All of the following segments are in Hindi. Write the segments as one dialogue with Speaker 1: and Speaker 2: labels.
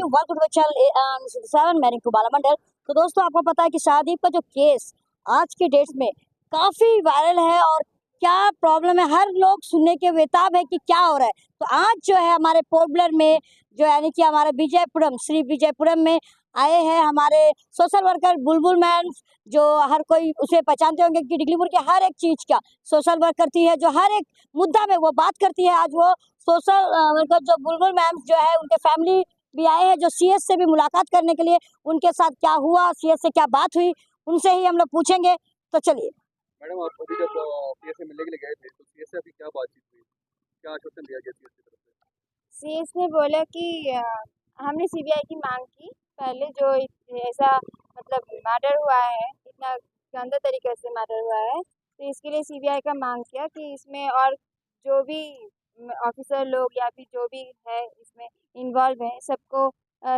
Speaker 1: वेलकम टू चैनल 7 मैं रिंकू बालामंडल। तो दोस्तों आपको पता है कि शाहदीप का जो केस आज के डेट में काफ़ी वायरल है और क्या प्रॉब्लम है, हर लोग सुनने के बेताब है कि क्या हो रहा है। तो आज जो है हमारे पोर्ट ब्लेयर में जो यानी कि हमारे विजयपुरम श्री विजयपुरम में आए हैं हमारे सोशल वर्कर बुलबुल मैम, जो हर कोई उसे पहचानते होंगे कि डिगलीपुर के हर एक चीज़ का सोशल वर्क करती है, जो हर एक मुद्दा में वो बात करती है। आज वो सोशल वर्कर जो बुलबुल मैम जो है उनके फैमिली भी आए हैं, जो सीएस से भी मुलाकात करने के लिए, उनके साथ क्या हुआ, सीएस से क्या बात हुई, उनसे ही हम लोग पूछेंगे। तो चलिए
Speaker 2: मैडम, आप अभी जब सीएस से मिलने के लिए गए थे तो सीएस से अभी क्या बातचीत हुई, क्या आश्वासन दिया गया सीएस की तरफ से?
Speaker 3: सीएस ने बोला कि हमने सीबीआई की मांग की। पहले जो ऐसा मतलब मर्डर हुआ है, इतना गंदा तरीके से मर्डर हुआ है, तो इसके लिए सीबीआई का मांग किया कि इसमें और जो भी ऑफिसर लोग या फिर जो भी है इसमें इन्वॉल्व है सबको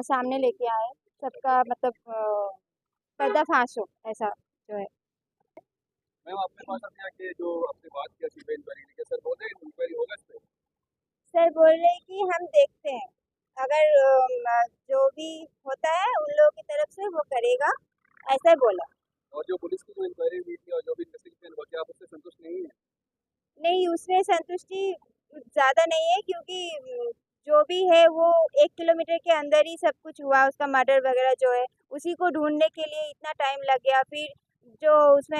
Speaker 3: सामने लेके आए, सबका मतलब पर्दाफाश हो, ऐसा जो है।
Speaker 2: मैम, आपने पास अभी आके जो आपने बात किया सीबीआई इंक्वायरी के लिए, सर बोल रहे हैं इंक्वायरी होगा इस पे?
Speaker 3: सर बोल रहे हैं कि हम देखते हैं, अगर जो भी होता है उन लोगों की तरफ से वो करेगा, ऐसा बोला।
Speaker 2: और जो पुलिस की जो इंक्वायरी हुई थी और जो भी इन्वेस्टिगेशन हुआ, क्या आप उससे संतुष्ट नहीं है?
Speaker 3: नहीं, उसमें संतुष्टि ज़्यादा नहीं है, क्योंकि जो भी है वो 1 किलोमीटर के अंदर ही सब कुछ हुआ, उसका मर्डर वगैरह जो है, उसी को ढूँढने के लिए इतना टाइम लग गया। फिर जो उसमें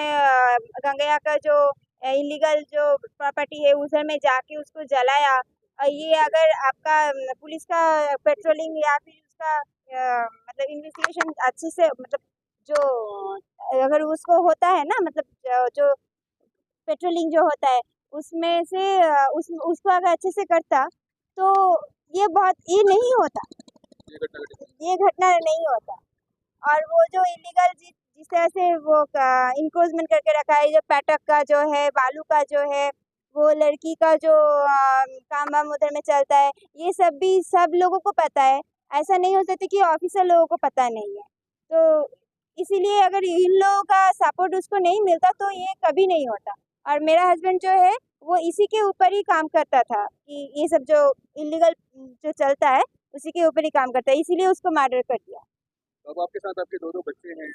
Speaker 3: गंगैया का जो इल्लीगल जो प्रॉपर्टी है उधर में जाके उसको जलाया। ये अगर आपका पुलिस का पेट्रोलिंग या फिर उसका मतलब इन्वेस्टिगेशन अच्छे से मतलब जो अगर उसको होता है ना, मतलब जो पेट्रोलिंग जो होता है उसमें से उसको अगर अच्छे से करता तो ये नहीं होता,
Speaker 2: ये घटना घटी।
Speaker 3: ये घटना नहीं होता। और वो जो इलीगल जिस तरह से वो इंक्रोचमेंट करके रखा है, जो पैटक का जो है, बालू का जो है, वो लड़की का जो काम वाम उधर में चलता है, ये सब भी सब लोगों को पता है। ऐसा नहीं हो सकता कि ऑफिसर लोगों को पता नहीं है। तो इसीलिए अगर इन लोगों का सपोर्ट उसको नहीं मिलता तो ये कभी नहीं होता। और मेरा हस्बैंड जो है वो इसी के ऊपर ही काम करता था कि ये सब जो इलीगल जो चलता है उसी के ऊपर ही काम करता है, इसीलिए उसको मर्डर कर दिया।
Speaker 2: तो अब आपके साथ आपके दो दो बच्चे हैं,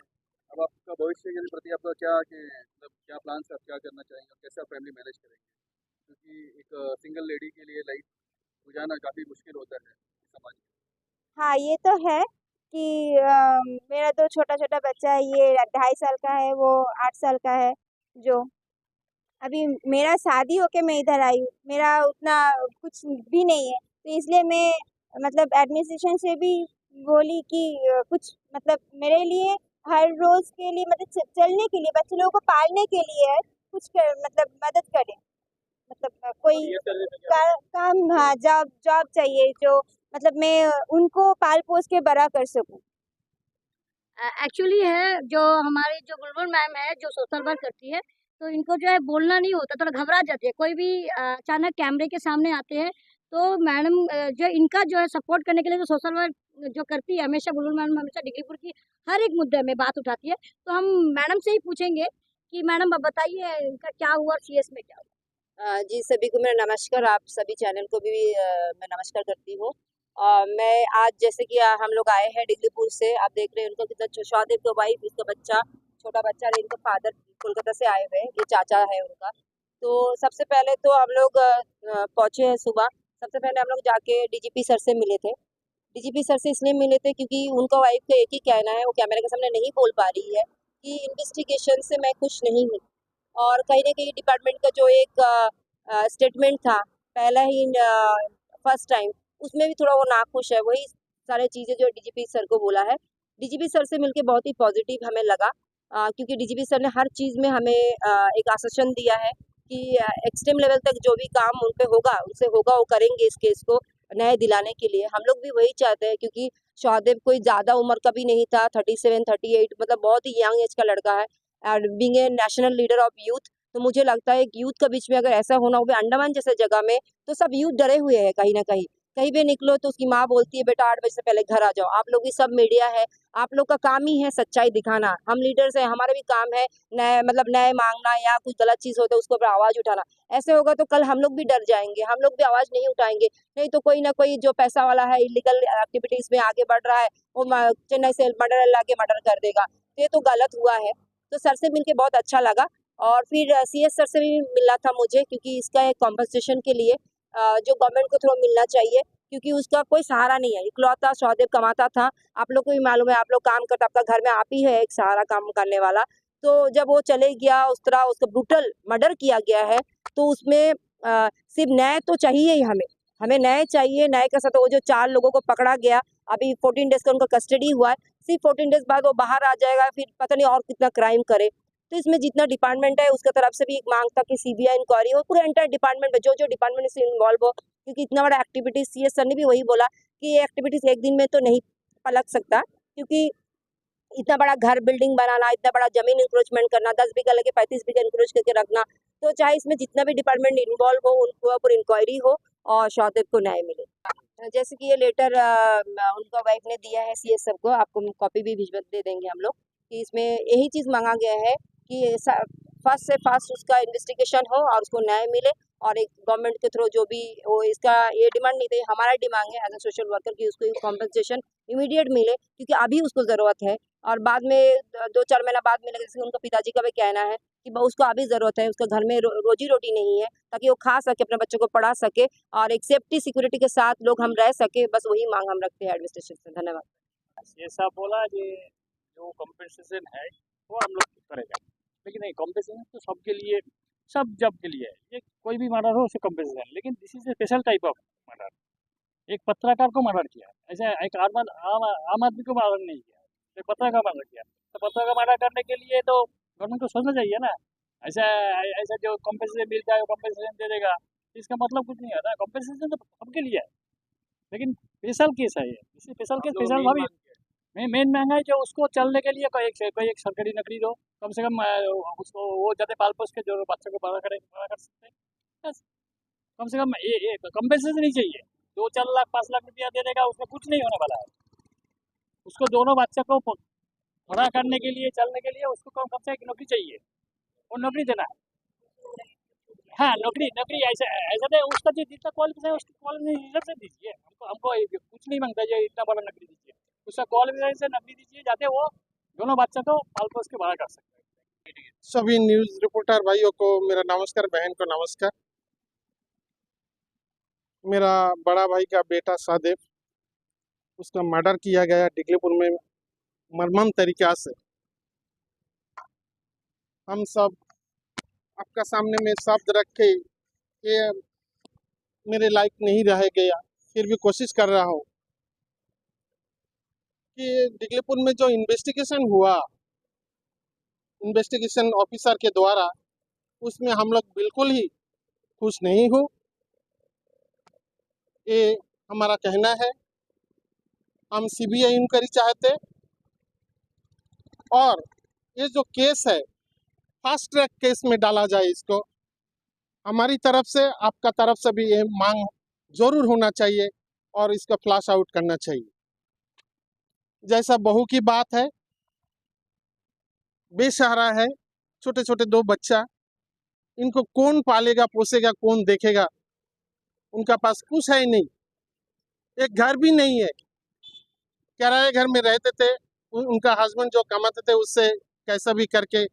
Speaker 2: अब आपका भविष्य के प्रति आपका क्या मतलब क्या प्लान है, आप क्या करना चाहेंगे और कैसे आप फैमिली मैनेज करेंगे? क्योंकि एक सिंगल लेडी के लिए लाइफ गुजारना काफ़ी मुश्किल होता है इस समाज में।
Speaker 3: हाँ, ये तो है कि मेरा तो छोटा-छोटा बच्चा है, ये 2.5 साल का है, वो 8 साल का है, जो अभी मेरा शादी होके मैं इधर आई हूँ, मेरा उतना कुछ भी नहीं है, तो इसलिए मैं मतलब एडमिनिस्ट्रेशन से भी बोली कि कुछ मतलब मेरे लिए हर रोज़ के लिए मतलब चलने के लिए, बच्चे लोगों को पालने के लिए है, कुछ मतलब मदद करें। मतलब
Speaker 2: और
Speaker 3: कोई
Speaker 2: ये करने से क्या?
Speaker 3: काम, हाँ, जॉब जॉब चाहिए जो मतलब मैं उनको पाल-पोस के बड़ा कर सकूँ।
Speaker 1: एक्चुअली है जो हमारी जो बुलबुल मैम है जो सोशल वर्क करती है, तो इनको जो है बोलना नहीं होता, थोड़ा घबरा जाती है। कोई भी अचानक कैमरे के सामने आते हैं तो मैडम जो इनका जो है सपोर्ट करने के लिए जो सोशल वर्क जो करती है, हमेशा बुलबुल मैम हमेशा डिगलीपुर की हर एक मुद्दे में बात उठाती है। तो हम मैडम से ही पूछेंगे कि मैडम अब बताइए इनका क्या हुआ और सीएस में क्या हुआ?
Speaker 4: जी, सभी को मेरा नमस्कार। आप सभी चैनल को भी मैं नमस्कार करती हूँ। मैं आज जैसे कि हम लोग आए हैं डिगलीपुर से, आप देख रहे हैं उनको कितना शाहदेव का वाइफ, उसका बच्चा, छोटा बच्चा और इनका फादर कोलकाता से आए हुए हैं, ये चाचा है उनका। तो सबसे पहले तो हम लोग पहुँचे हैं सुबह। सबसे पहले हम लोग जाके डीजीपी सर से मिले थे। डीजीपी सर से इसलिए मिले थे क्योंकि उनका वाइफ का एक ही कहना है, वो कैमरे के सामने नहीं बोल पा रही है कि इन्वेस्टिगेशन से मैं खुश नहीं हूँ। और कहीं न कहीं डिपार्टमेंट का जो एक स्टेटमेंट था, पहला ही फर्स्ट टाइम, उसमें भी थोड़ा वो नाखुश है। वही सारी चीज़ें जो डीजीपी सर को बोला है। डीजीपी सर से मिलके बहुत ही पॉज़िटिव हमें लगा, क्योंकि डीजीपी सर ने हर चीज़ में हमें एक आश्वासन दिया है कि एक्सट्रीम लेवल तक जो भी काम उन पे होगा, उनसे होगा, वो करेंगे इस केस को न्याय दिलाने के लिए। हम लोग भी वही चाहते हैं, क्योंकि शाहदेव कोई ज़्यादा उम्र का भी नहीं था, 37, 38 मतलब बहुत ही यंग एज का लड़का है। And being a national leader of youth, तो मुझे लगता है कि यूथ के बीच में अगर ऐसा होना, वो भी अंडमान जैसे जगह में, तो सब यूथ डरे हुए हैं कहीं न कहीं। कहीं भी निकलो तो उसकी माँ बोलती है बेटा 8 बजे से पहले घर आ जाओ। आप लोग भी सब मीडिया है, आप लोग का काम ही है सच्चाई दिखाना। हम लीडर्स हैं, हमारा भी काम है न्याय मांगना या कुछ गलत चीज होता है उसके ऊपर आवाज उठाना। ऐसे होगा तो कल हम लोग भी डर जाएंगे, हम लोग भी आवाज नहीं उठाएंगे। नहीं तो कोई ना कोई जो पैसा वाला है, इलीगल एक्टिविटीज में आगे बढ़ रहा है, वो चेन्नई से मर्डर ला के मर्डर कर देगा। तो ये तो गलत हुआ है। तो सर से मिलके बहुत अच्छा लगा। और फिर CS सर से भी मिलना था मुझे, क्योंकि इसका एक कॉम्पनसेशन के लिए जो गवर्नमेंट को थ्रू मिलना चाहिए, क्योंकि उसका कोई सहारा नहीं है। इकलौता सौदेव कमाता था, आप लोग को भी मालूम है, आप लोग काम करते, आपका घर में आप ही है एक सहारा काम करने वाला। तो जब वो चले गया, उस तरह उसका ब्रूटल मर्डर किया गया है, तो उसमें सिर्फ न्याय तो चाहिए ही हमें न्याय चाहिए। न्याय के साथ वो जो 4 लोगों को पकड़ा गया, अभी 14 डेज का उनका कस्टडी हुआ है, सिर्फ 14 डेज बाद वो बाहर आ जाएगा, फिर पता नहीं और कितना क्राइम करे। तो इसमें जितना डिपार्टमेंट है उसके तरफ से भी एक मांग था कि CBI इंक्वायरी हो, पूरा एंटायर डिपार्टमेंट में जो डिपार्टमेंट से इन्वॉल्व हो, क्योंकि इतना बड़ा एक्टिविटीज CS सर ने भी वही बोला कि ये एक्टिविटीज एक दिन में तो नहीं पलट सकता, क्योंकि इतना बड़ा घर बिल्डिंग बनाना, इतना बड़ा जमीन इंक्रोचमेंट करना, 10 बीघा लेके 35 बीघा इंक्रोच करके रखना, तो चाहे इसमें जितना भी डिपार्टमेंट इन्वॉल्व हो उनको पूरी इंक्वायरी हो और सौदेव को न्याय मिले। जैसे कि ये लेटर उनका वाइफ ने दिया है CS सर को, आपको कॉपी भी भिजवा दे देंगे हम लोग, कि इसमें यही चीज़ मांगा गया है कि फास्ट से फास्ट उसका इन्वेस्टिगेशन हो और उसको न्याय मिले, और एक गवर्नमेंट के थ्रू जो भी वो, इसका ये डिमांड नहीं थी, हमारा डिमांड है एज ए सोशल वर्कर कि उसको कॉम्पनसेशन इमीडिएट मिले, क्योंकि अभी उसको ज़रूरत है और बाद में 2-4 महीना बाद मिलेगा। जैसे उनका पिताजी का भी कहना है कि उसको अभी ज़रूरत है, उसका घर में रोजी रोटी नहीं है, ताकि वो खा सके, अपने बच्चों को पढ़ा सके और एक सेफ्टी सिक्योरिटी के साथ लोग हम रह सके। बस वही मांग हम रखते हैं एडमिनिस्ट्रेशन से। धन्यवाद।
Speaker 5: ये सब बोला ये जो कॉम्पेंसेशन है वो हम लोग करेगा, लेकिन नहीं, कॉम्पेंसेशन तो सबके लिए, सब जब के लिए है। ये कोई भी मर्डर हो उसे कॉम्पेंसेशन, लेकिन this is a special type of murder. एक पत्रकार को मर्डर किया, ऐसे एक आम आदमी को मर्डर नहीं किया, एक पत्रकार मर्डर किया। तो पत्रकार मर्डर करने के लिए तो गवर्नमेंट को सोचना चाहिए ना। ऐसा ऐसा जो कॉम्पेंसेशन मिल जाएगा, कॉम्पेंसेशन दे देगा, इसका मतलब कुछ नहीं होता। कॉम्पेंसेशन तो सबके लिए है, लेकिन स्पेशल केस है ये, स्पेशल केस स्पेशल भाभी मेन महंगा है जो उसको चलने के लिए कोई एक सरकारी नौकरी दो, कम से कम उसको वो ज़्यादा पाल पोस के जो बच्चों को बड़ा कर सकते हैं। बस कम से कम ये कम्पेंसेशन नहीं चाहिए। 2-4 लाख 5 लाख रुपया दे देगा, उसमें कुछ नहीं होने वाला है। उसको दोनों बच्चों को बड़ा करने के लिए, चलने के लिए उसको कम से एक नौकरी चाहिए, और नौकरी देना है। हाँ, नौकरी ऐसा ऐसा नहीं, उसका जो जितना क्वालिफिकेशन है उसकी क्वालिफिकेशन से दीजिए। हमको कुछ नहीं मांगता जो इतना बड़ा नौकरी दीजिए, उसका क्वालिफिकेशन से नौकरी दीजिए, जाते वो दोनों बच्चों को पाल पोस के बड़ा कर सकते हैं।
Speaker 6: सभी न्यूज़ रिपोर्टर भाइयों को मेरा नमस्कार, बहन को नमस्कार। मेरा बड़ा भाई का बेटा सादेव, उसका मर्डर किया गया डिगलीपुर में मर्मम तरीक़ा से। हम सब आपका सामने में शब्द रख के ये मेरे लायक नहीं रह गया, फिर भी कोशिश कर रहा हूँ कि डिगलीपुर में जो इन्वेस्टिगेशन हुआ, इन्वेस्टिगेशन ऑफिसर के द्वारा, उसमें हम लोग बिल्कुल ही खुश नहीं हो। ये हमारा कहना है, हम CBI इंक्वायरी चाहते, और ये जो केस है फास्ट ट्रैक केस में डाला जाए इसको। हमारी तरफ से, आपका तरफ से भी ये मांग जरूर होना चाहिए और इसका फ्लैश आउट करना चाहिए। जैसा बहू की बात है, बेसहारा है, छोटे छोटे 2 बच्चा, इनको कौन पालेगा पोसेगा, कौन देखेगा? उनका पास कुछ है ही नहीं, एक घर भी नहीं है, किराए घर में रहते थे। उनका हस्बैंड जो कमाते थे उससे कैसा भी करके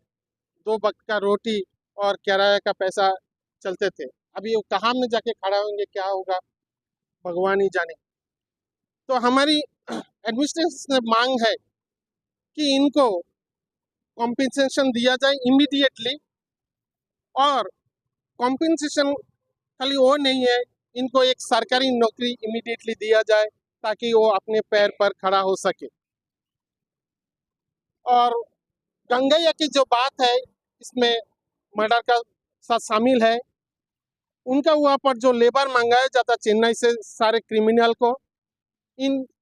Speaker 6: 2 वक्त का रोटी और किराए का पैसा चलते थे। अभी वो कहाँ में जाके खड़ा होंगे, क्या होगा भगवान ही जाने। तो हमारी एडमिनिस्ट्रेशन से मांग है कि इनको कॉम्पेंसेशन दिया जाए इमीडिएटली, और कॉम्पेंसेशन खाली वो नहीं है, इनको एक सरकारी नौकरी इमीडिएटली दिया जाए ताकि वो अपने पैर पर खड़ा हो सके। और गंगैया की जो बात है, इसमें मर्डर का साथ शामिल है। उनका वहाँ पर जो लेबर मंगाया जाता चेन्नई से सारे क्रिमिनल को,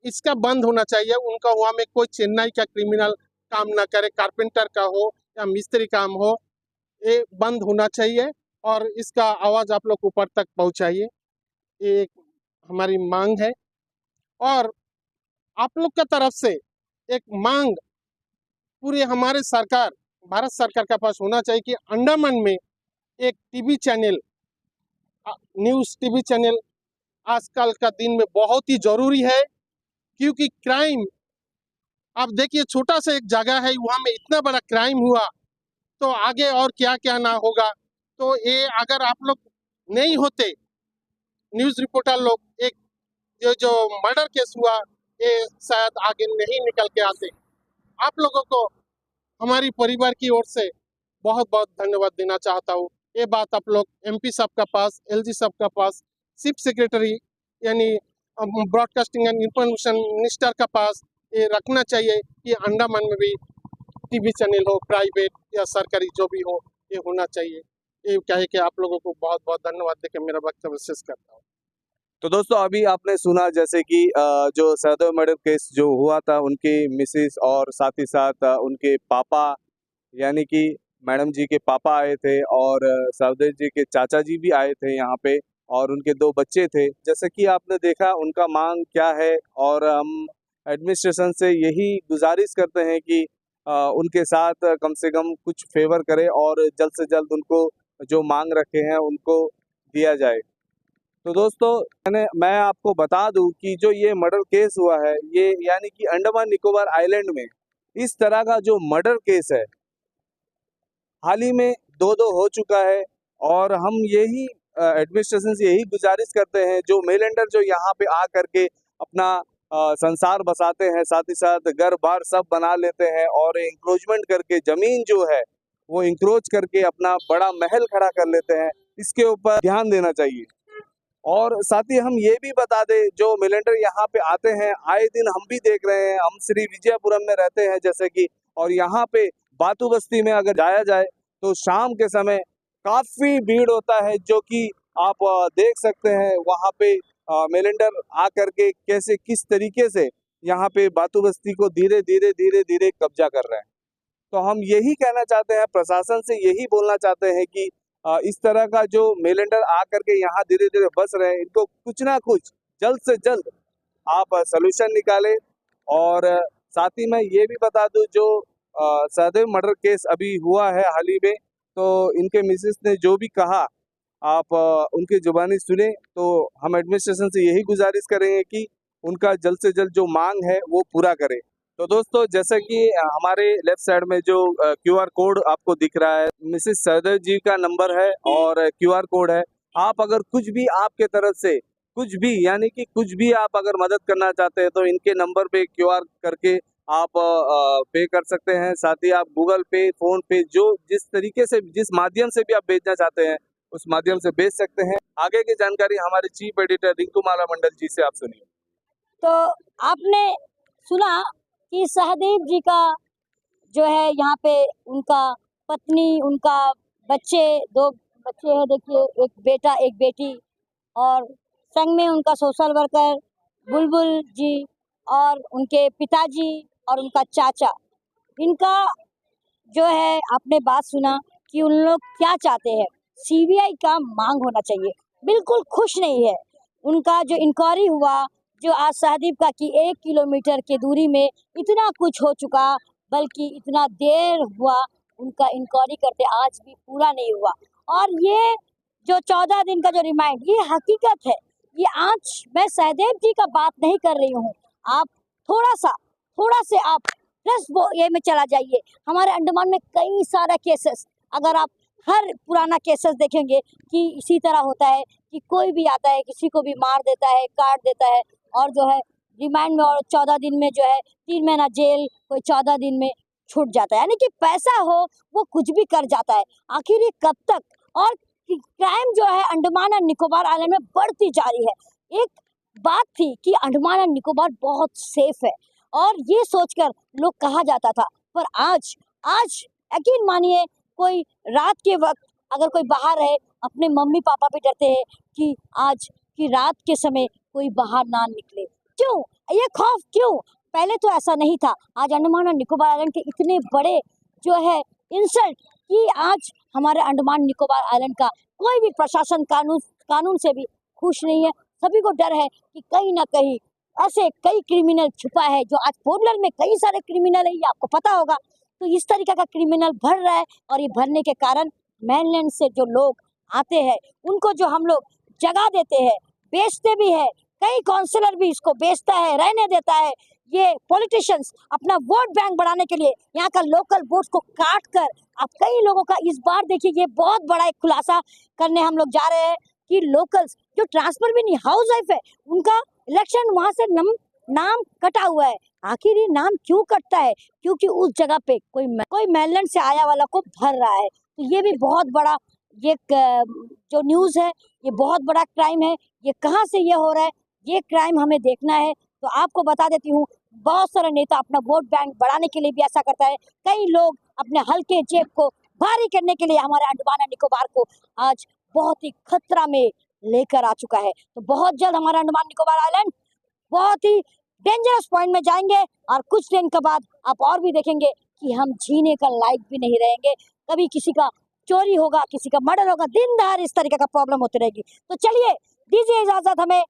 Speaker 6: इसका बंद होना चाहिए। उनका वहाँ में कोई चेन्नई का क्रिमिनल काम ना करे, कारपेंटर का हो या मिस्त्री काम हो, ये बंद होना चाहिए और इसका आवाज़ आप लोग ऊपर तक पहुँचाइए। ये हमारी मांग है। और आप लोग का तरफ से एक मांग पूरे हमारे सरकार, भारत सरकार के पास होना चाहिए कि अंडमान में एक TV channel, news TV channel आजकल का दिन में बहुत ही जरूरी है। क्योंकि क्राइम, आप देखिए छोटा सा एक जगह है, वहाँ में इतना बड़ा क्राइम हुआ तो आगे और क्या क्या ना होगा। तो ये अगर आप लोग नहीं होते, न्यूज़ रिपोर्टर लोग, एक जो मर्डर केस हुआ, ये शायद आगे नहीं निकल के आते। आप लोगों को हमारी परिवार की ओर से बहुत बहुत धन्यवाद देना चाहता हूँ। ये बात आप लोग MP साहब का पास, LG साहब का पास, चीफ सेक्रेटरी यानी ब्रॉडकास्टिंग एंड इंफॉर्मेशन मिनिस्टर का पास ये रखना चाहिए कि अंडमान में भी टीवी चैनल हो, प्राइवेट या सरकारी जो भी हो, ये होना चाहिए। ये कहे कि आप लोगों को बहुत बहुत धन्यवाद देकर मेरा वक्तव्य शेष करता हूँ।
Speaker 7: तो दोस्तों अभी आपने सुना जैसे कि जो सहदेव मर्डर केस जो हुआ था, उनकी मिसेस और साथ ही साथ उनके पापा यानी कि मैडम जी के पापा आए थे और सहदेव जी के चाचा जी भी आए थे यहाँ पे, और उनके 2 बच्चे थे। जैसे कि आपने देखा उनका मांग क्या है, और हम एडमिनिस्ट्रेशन से यही गुजारिश करते हैं कि उनके साथ कम से कम कुछ फेवर करे और जल्द से जल्द उनको जो मांग रखे हैं उनको दिया जाए। तो दोस्तों मैं आपको बता दूं कि जो ये मर्डर केस हुआ है, ये यानी कि अंडमान निकोबार आइलैंड में इस तरह का जो मर्डर केस है हाल ही में 2 हो चुका है। और हम यही एडमिनिस्ट्रेशन से यही गुजारिश करते हैं, जो मेलैंडर जो यहाँ पे आ करके अपना संसार बसाते हैं, साथ ही साथ घर बार सब बना लेते हैं और इंक्रोचमेंट करके जमीन जो है वो इंक्रोच करके अपना बड़ा महल खड़ा कर लेते हैं, इसके ऊपर ध्यान देना चाहिए। और साथ ही हम ये भी बता दें, जो मिलेंडर यहाँ पे आते हैं आए दिन हम भी देख रहे हैं, हम श्री विजयपुरम में रहते हैं जैसे कि, और यहाँ पे बातू बस्ती में अगर जाया जाए तो शाम के समय काफी भीड़ होता है, जो कि आप देख सकते हैं वहाँ पे मिलेंडर आकर के कैसे किस तरीके से यहाँ पे बातू बस्ती को धीरे धीरे कब्जा कर रहे हैं। तो हम यही कहना चाहते हैं, प्रशासन से यही बोलना चाहते हैं कि इस तरह का जो मेलेंडर आकर के यहाँ धीरे धीरे बस रहे हैं, इनको कुछ ना कुछ जल्द से जल्द आप सलूशन निकालें। और साथ ही मैं ये भी बता दूं, जो सहदेव मर्डर केस अभी हुआ है हाल ही में, तो इनके मिसेस ने जो भी कहा आप उनकी जुबानी सुने। तो हम एडमिनिस्ट्रेशन से यही गुजारिश करेंगे कि उनका जल्द से जल्द जो मांग है वो पूरा करें। तो दोस्तों जैसे कि हमारे लेफ्ट साइड में जो QR कोड आपको दिख रहा है, मिसेस सहदेव जी का नंबर है और QR कोड है। आप अगर कुछ भी आपके तरफ से कुछ भी यानी कि कुछ भी आप अगर मदद करना चाहते हैं तो इनके नंबर पे QR करके आप पे कर सकते हैं। साथ ही आप गूगल पे, फोन पे, जो जिस तरीके से जिस माध्यम से भी आप भेजना चाहते हैं उस माध्यम से भेज सकते हैं। आगे की जानकारी हमारे चीफ एडिटर रिंकूमाला मंडल जी से आप सुनिए।
Speaker 1: तो आपने सुना कि सहदेव जी का जो है यहाँ पे उनका पत्नी, उनका बच्चे, 2 बच्चे हैं, देखिए एक बेटा एक बेटी, और संग में उनका सोशल वर्कर बुलबुल जी और उनके पिताजी और उनका चाचा। इनका जो है आपने बात सुना कि उन लोग क्या चाहते हैं, CBI का मांग होना चाहिए। बिल्कुल खुश नहीं है। उनका जो इंक्वायरी हुआ, जो आज सहदेव का कि 1 किलोमीटर की दूरी में इतना कुछ हो चुका, बल्कि इतना देर हुआ उनका इंक्वायरी करते, आज भी पूरा नहीं हुआ। और ये जो 14 दिन का जो रिमांड, ये हकीकत है। ये आज मैं सहदेव जी का बात नहीं कर रही हूँ। आप थोड़ा से आप प्रेस ये में चला जाइए। हमारे अंडमान में कई सारा केसेस, अगर आप हर पुराना केसेस देखेंगे कि इसी तरह होता है कि कोई भी आता है, किसी को भी मार देता है, काट देता है, और जो है रिमांड में, और 14 दिन में जो है 3 महीना जेल, कोई 14 दिन में छूट जाता है। यानी कि पैसा हो वो कुछ भी कर जाता है। आखिर ये कब तक? और क्राइम जो है अंडमान और निकोबार आइलैंड में बढ़ती जा रही है। एक बात थी कि अंडमान और निकोबार बहुत सेफ है और ये सोचकर लोग कहा जाता था, पर आज यकीन मानिए, कोई रात के वक्त अगर कोई बाहर है, अपने मम्मी पापा भी डरते हैं कि आज की रात के समय कोई बाहर ना निकले। क्यों ये खौफ? क्यों? पहले तो ऐसा नहीं था। आज अंडमान और निकोबार आइलैंड के इतने बड़े जो है इंसल्ट कि आज हमारे अंडमान निकोबार आइलैंड का कोई भी प्रशासन कानून से भी खुश नहीं है। सभी को डर है कि कहीं ना कहीं ऐसे कई क्रिमिनल छुपा है, जो आज पोर्टलैंड में कई सारे क्रिमिनल है, ये आपको पता होगा। तो इस तरीके का क्रिमिनल बढ़ रहा है और ये भरने के कारण मेनलैंड से जो लोग आते हैं उनको जो हम लोग जगह देते हैं, बेचते भी है, कई काउंसलर भी इसको बेचता है, रहने देता है। ये पॉलिटिशियंस अपना वोट बैंक बढ़ाने के लिए यहाँ का लोकल वोट्स को काट कर अब कई लोगों का इस बार देखिए ये बहुत बड़ा एक खुलासा करने हम लोग जा रहे हैं कि लोकल्स जो ट्रांसफर भी नहीं हाउस वाइफ है उनका इलेक्शन वहां से नाम कटा हुआ है। आखिर ये नाम क्यों कटता है? क्योंकि उस जगह पे कोई मेनलैंड से आया वाला को भर रहा है। तो ये भी बहुत बड़ा ये जो न्यूज़ है ये बहुत बड़ा क्राइम है। ये कहाँ से ये हो रहा है, ये क्राइम हमें देखना है। तो आपको बता देती हूँ, बहुत सारे नेता अपना वोट बैंक बढ़ाने के लिए भी ऐसा करता है। कई लोग अपने हल्के जेब को भारी करने के लिए हमारे अंडमान एंड निकोबार को आज बहुत ही खतरा में लेकर आ चुका है। तो बहुत जल्द हमारा अंडमान निकोबार आइलैंड बहुत ही डेंजरस पॉइंट में जाएंगे और कुछ दिन के बाद आप और भी देखेंगे कि हम जीने का लायक भी नहीं रहेंगे। कभी किसी का चोरी होगा, किसी का मर्डर होगा, दिन दहाड़ इस तरीके का प्रॉब्लम होती रहेगी। तो चलिए दीजिए इजाजत हमें।